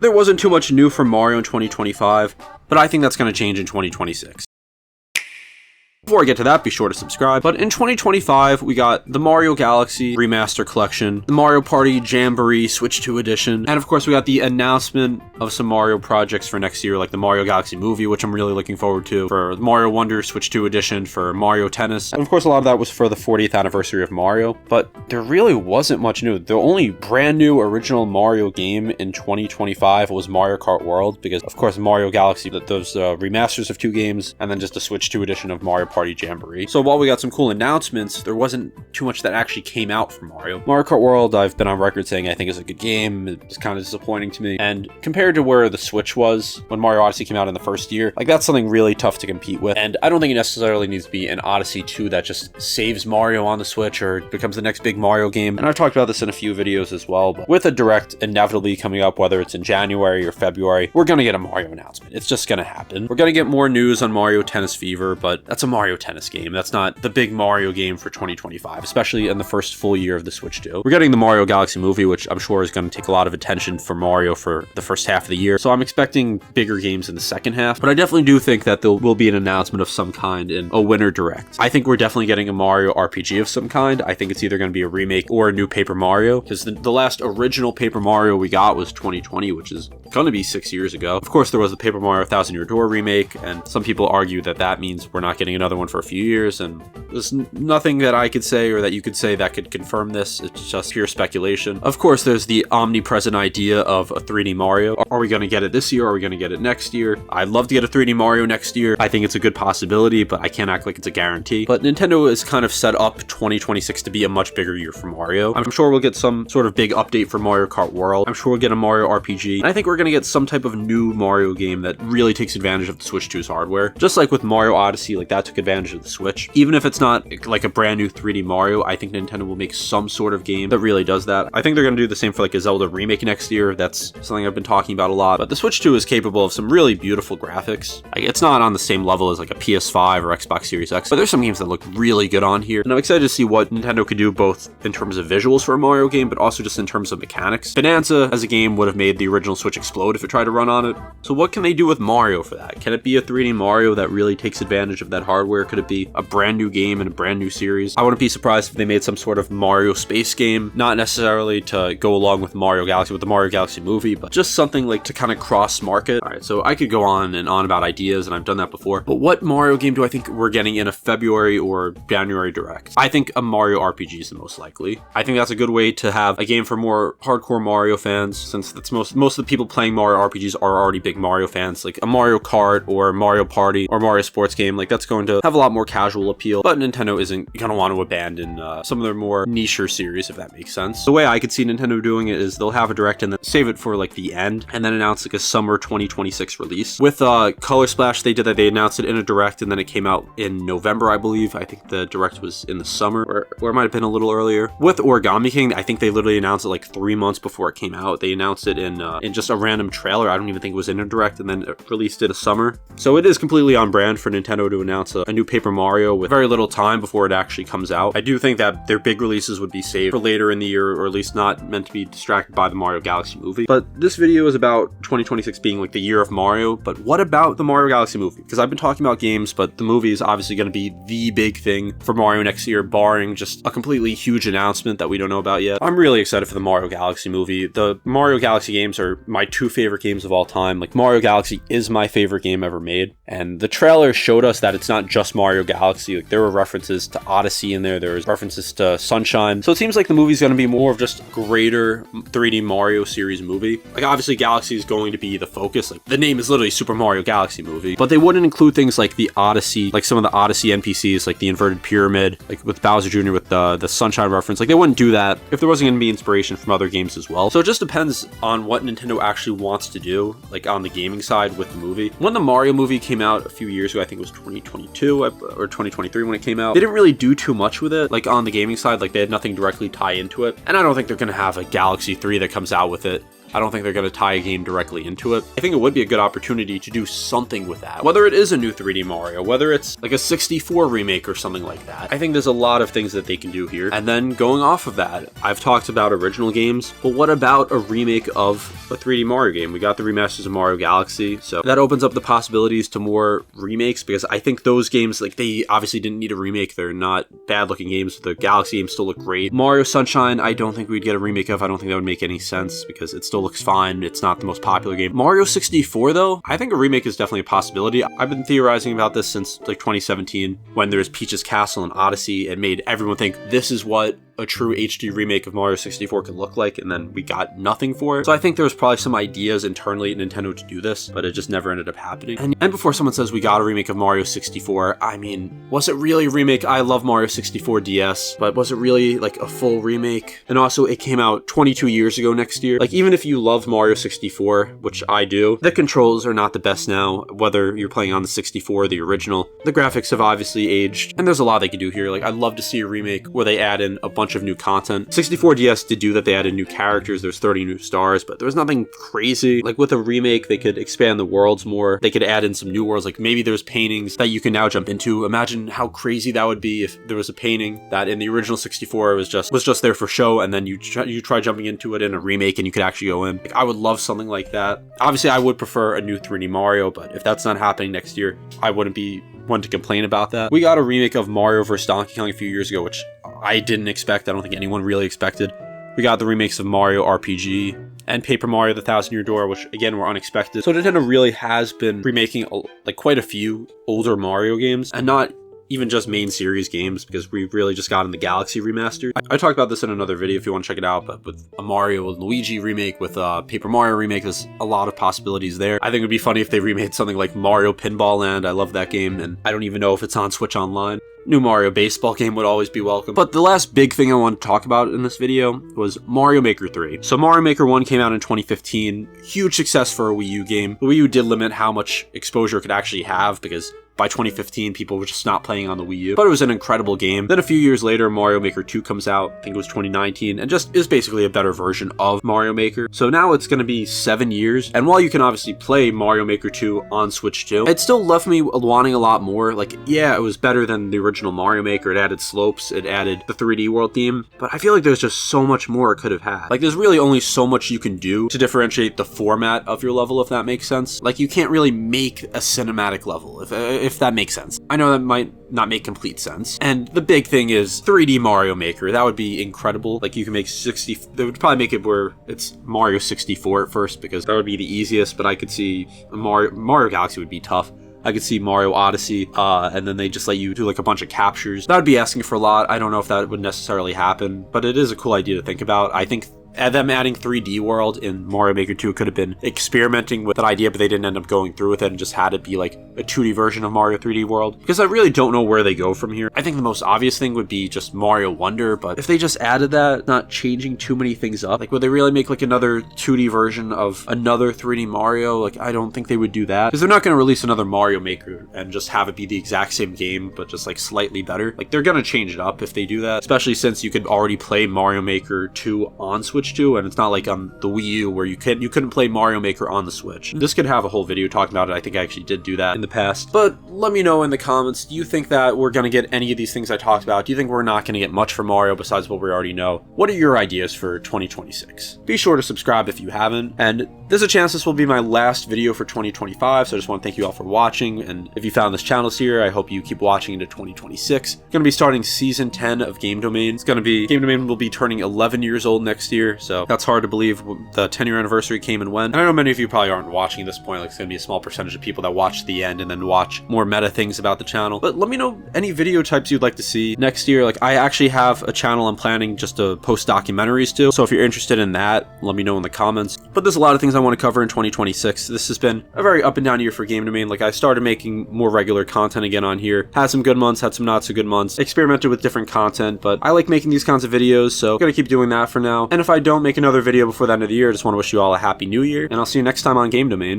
There wasn't too much new from Mario in 2025, but I think that's going to change in 2026. Before I get to that, be sure to subscribe. But in 2025, we got the Mario Galaxy Remaster Collection, the Mario Party Jamboree Switch 2 Edition, and of course we got the announcement of some Mario projects for next year, like the Mario Galaxy movie, which I'm really looking forward to, for Mario Wonder Switch 2 Edition, for Mario Tennis, and of course a lot of that was for the 40th anniversary of Mario, but there really wasn't much new. The only brand new original Mario game in 2025 was Mario Kart World, because of course Mario Galaxy, those remasters of 2 games, and then just a Switch 2 edition of Mario Party Jamboree. So while we got some cool announcements, there wasn't too much that actually came out from Mario. Mario Kart World, I've been on record saying I think is a good game. It's kind of disappointing to me. And compared to where the Switch was when Mario Odyssey came out in the first year, like that's something really tough to compete with. And I don't think it necessarily needs to be an Odyssey 2 that just saves Mario on the Switch or becomes the next big Mario game. And I've talked about this in a few videos as well, but with a Direct inevitably coming up, whether it's in January or February, we're gonna get a Mario announcement. It's just gonna happen. We're gonna get more news on Mario Tennis Fever, but that's a Mario Tennis game. That's not the big Mario game for 2025, especially in the first full year of the Switch 2. We're getting the Mario Galaxy movie, which I'm sure is going to take a lot of attention for Mario for the first half of the year, so I'm expecting bigger games in the second half, but I definitely do think that there will be an announcement of some kind in a Winter Direct. I think we're definitely getting a Mario RPG of some kind. I think it's either going to be a remake or a new Paper Mario, because the last original Paper Mario we got was 2020, which is going to be 6 years ago. Of course, there was the Paper Mario 1000 Year Door remake, and some people argue that that means we're not getting another one for a few years, and there's nothing that I could say or that you could say that could confirm this. It's just pure speculation. Of course, there's the omnipresent idea of a 3D Mario. Are we going to get it this year? Are we going to get it next year? I'd love to get a 3D Mario next year. I think it's a good possibility, but I can't act like it's a guarantee. But Nintendo is kind of set up 2026 to be a much bigger year for Mario. I'm sure we'll get some sort of big update for Mario Kart World. I'm sure we'll get a Mario RPG. And I think we're going to get some type of new Mario game that really takes advantage of the Switch 2's hardware. Just like with Mario Odyssey, like that took advantage of the Switch. Even if it's not like a brand new 3D Mario, I think Nintendo will make some sort of game that really does that. I think they're going to do the same for like a Zelda remake next year. That's something I've been talking about a lot. But the Switch 2 is capable of some really beautiful graphics. Like, it's not on the same level as like a PS5 or Xbox Series X, but there's some games that look really good on here. And I'm excited to see what Nintendo could do both in terms of visuals for a Mario game, but also just in terms of mechanics. Bonanza as a game would have made the original Switch explode if it tried to run on it. So what can they do with Mario for that? Can it be a 3D Mario that really takes advantage of that hardware? Could it be a brand new game and a brand new series? I wouldn't be surprised if they made some sort of Mario space game, not necessarily to go along with Mario Galaxy, with the Mario Galaxy movie, but just something like to kind of cross market. Alright, so I could go on and on about ideas, and I've done that before, but what Mario game do I think we're getting in a February or January Direct? I think a Mario RPG is the most likely. I think that's a good way to have a game for more hardcore Mario fans, since that's most of the people playing Mario RPGs are already big Mario fans. Like a Mario Kart or Mario Party or Mario Sports game, like that's going to have a lot more casual appeal, but Nintendo isn't going to want to abandon some of their more niche series, if that makes sense. The way I could see Nintendo doing it is they'll have a Direct and then save it for like the end, and then announce like a summer 2026 release. With Color Splash, they did that. They announced it in a Direct, and then it came out in November, I believe. I think the Direct was in the summer, or it might have been a little earlier. With Origami King, I think they literally announced it like 3 months before it came out. They announced it in just a random trailer. I don't even think it was in a Direct, and then released it in the summer. So it is completely on brand for Nintendo to announce a new Paper Mario with very little time before it actually comes out. I do think that their big releases would be saved for later in the year, or at least not meant to be distracted by the Mario Galaxy movie. But this video is about 2026 being like the year of Mario, but what about the Mario Galaxy movie? Because I've been talking about games, but the movie is obviously going to be the big thing for Mario next year, barring just a completely huge announcement that we don't know about yet. I'm really excited for the Mario Galaxy movie. The Mario Galaxy games are my 2 favorite games of all time. Like, Mario Galaxy is my favorite game ever made, and the trailer showed us that it's not just Mario Galaxy. Like, there were references to Odyssey in there was references to Sunshine, so it seems like the movie's going to be more of just greater 3D Mario series movie. Like, obviously Galaxy is going to be the focus. Like, the name is literally Super Mario Galaxy movie, but they wouldn't include things like the Odyssey, like some of the Odyssey NPCs, like the inverted pyramid, like with Bowser Jr. with the Sunshine reference. Like, they wouldn't do that if there wasn't going to be inspiration from other games as well. So it just depends on what Nintendo actually wants to do, like on the gaming side with the movie. When the Mario movie came out a few years ago, I think it was 2022 or 2023 when it came out, they didn't really do too much with it. Like, on the gaming side, like they had nothing directly tie into it. And I don't think they're going to have a Galaxy 3 that comes out with it I don't think they're going to tie a game directly into it. I think it would be a good opportunity to do something with that. Whether it is a new 3D Mario, whether it's like a 64 remake or something like that. I think there's a lot of things that they can do here. And then going off of that, I've talked about original games, but what about a remake of a 3D Mario game? We got the remasters of Mario Galaxy, so that opens up the possibilities to more remakes, because I think those games, like, they obviously didn't need a remake. They're not bad looking games. The Galaxy games still look great. Mario Sunshine, I don't think we'd get a remake of. I don't think that would make any sense because it still looks fine. It's not the most popular game. Mario 64 though, I think a remake is definitely a possibility. I've been theorizing about this since like 2017 when there was Peach's Castle and Odyssey. It made everyone think this is what a true HD remake of Mario 64 could look like, and then we got nothing for it. So I think there was probably some ideas internally at Nintendo to do this, but it just never ended up happening. And before someone says we got a remake of Mario 64, I mean, was it really a remake? I love Mario 64 DS, but was it really like a full remake? And also, it came out 22 years ago next year. Like, even if you love Mario 64, which I do, the controls are not the best now, whether you're playing on the 64 or the original. The graphics have obviously aged, and there's a lot they could do here. Like, I'd love to see a remake where they add in a bunch of new content. 64 DS did do that. They added new characters. There's 30 new stars, but there was nothing crazy. Like, with a remake, they could expand the worlds more. They could add in some new worlds. Like, maybe there's paintings that you can now jump into. Imagine how crazy that would be if there was a painting that in the original 64 was just there for show, and then you try jumping into it in a remake and you could actually go in. Like, I would love something like that. Obviously, I would prefer a new 3D Mario, but if that's not happening next year, I wouldn't be one to complain about that. We got a remake of Mario vs. Donkey Kong a few years ago, which I didn't expect. I don't think anyone really expected. We got the remakes of Mario RPG and Paper Mario The Thousand Year Door, which again were unexpected. So Nintendo really has been remaking like quite a few older Mario games, and not even just main series games, because we really just got in the Galaxy remaster. I talked about this in another video if you want to check it out, but with a Mario and Luigi remake, with a Paper Mario remake, there's a lot of possibilities there. I think it would be funny if they remade something like Mario Pinball Land. I love that game, and I don't even know if it's on Switch Online. New Mario baseball game would always be welcome. But the last big thing I want to talk about in this video was Mario Maker 3. So Mario Maker 1 came out in 2015. Huge success for a Wii U game. The Wii U did limit how much exposure it could actually have, because by 2015, people were just not playing on the Wii U. But it was an incredible game. Then a few years later, Mario Maker 2 comes out. I think it was 2019, and just is basically a better version of Mario Maker. So now it's going to be 7 years. And while you can obviously play Mario Maker 2 on Switch 2, it still left me wanting a lot more. Like, yeah, it was better than the original Mario Maker. It added slopes. It added the 3D world theme. But I feel like there's just so much more it could have had. Like, there's really only so much you can do to differentiate the format of your level, if that makes sense. Like, you can't really make a cinematic level, if that makes sense. I know that might not make complete sense. And the big thing is 3D Mario Maker. That would be incredible. Like, you can make 60, they would probably make it where it's Mario 64 at first, because that would be the easiest, but I could see Mario Galaxy would be tough. I could see Mario Odyssey, and then they just let you do like a bunch of captures. That would be asking for a lot. I don't know if that would necessarily happen, but it is a cool idea to think about. I think them adding 3D world in Mario Maker 2 could have been experimenting with that idea, but they didn't end up going through with it and just had it be like a 2D version of Mario 3D World, because I really don't know where they go from here. I think the most obvious thing would be just Mario Wonder, but if they just added that, not changing too many things up, like, would they really make like another 2D version of another 3D Mario? Like, I don't think they would do that, because they're not going to release another Mario Maker and just have it be the exact same game, but just like slightly better. Like, they're going to change it up if they do that, especially since you could already play Mario Maker 2 on Switch 2, and it's not like on the Wii U where you couldn't play Mario Maker on the Switch. This could have a whole video talking about it. I think I actually did do that in the past. But let me know in the comments, do you think that we're going to get any of these things I talked about? Do you think we're not going to get much from Mario besides what we already know? What are your ideas for 2026? Be sure to subscribe if you haven't. And there's a chance this will be my last video for 2025, so I just want to thank you all for watching. And if you found this channel here, I hope you keep watching into 2026. I'm going to be starting season 10 of Game Domain. Game Domain will be turning 11 years old next year, so that's hard to believe. The 10-year anniversary came and went. And I know many of you probably aren't watching at this point. Like, it's going to be a small percentage of people that watch the end and then watch more meta things about the channel. But let me know any video types you'd like to see next year. Like, I actually have a channel I'm planning just to post documentaries to. So if you're interested in that, let me know in the comments. But there's a lot of things I want to cover in 2026. This has been a very up and down year for Game Domain. Like, I started making more regular content again on here. Had some good months, had some not so good months. Experimented with different content, but I like making these kinds of videos, so I'm gonna keep doing that for now. And if I don't make another video before the end of the year, I just want to wish you all a happy new year, and I'll see you next time on Game Domain.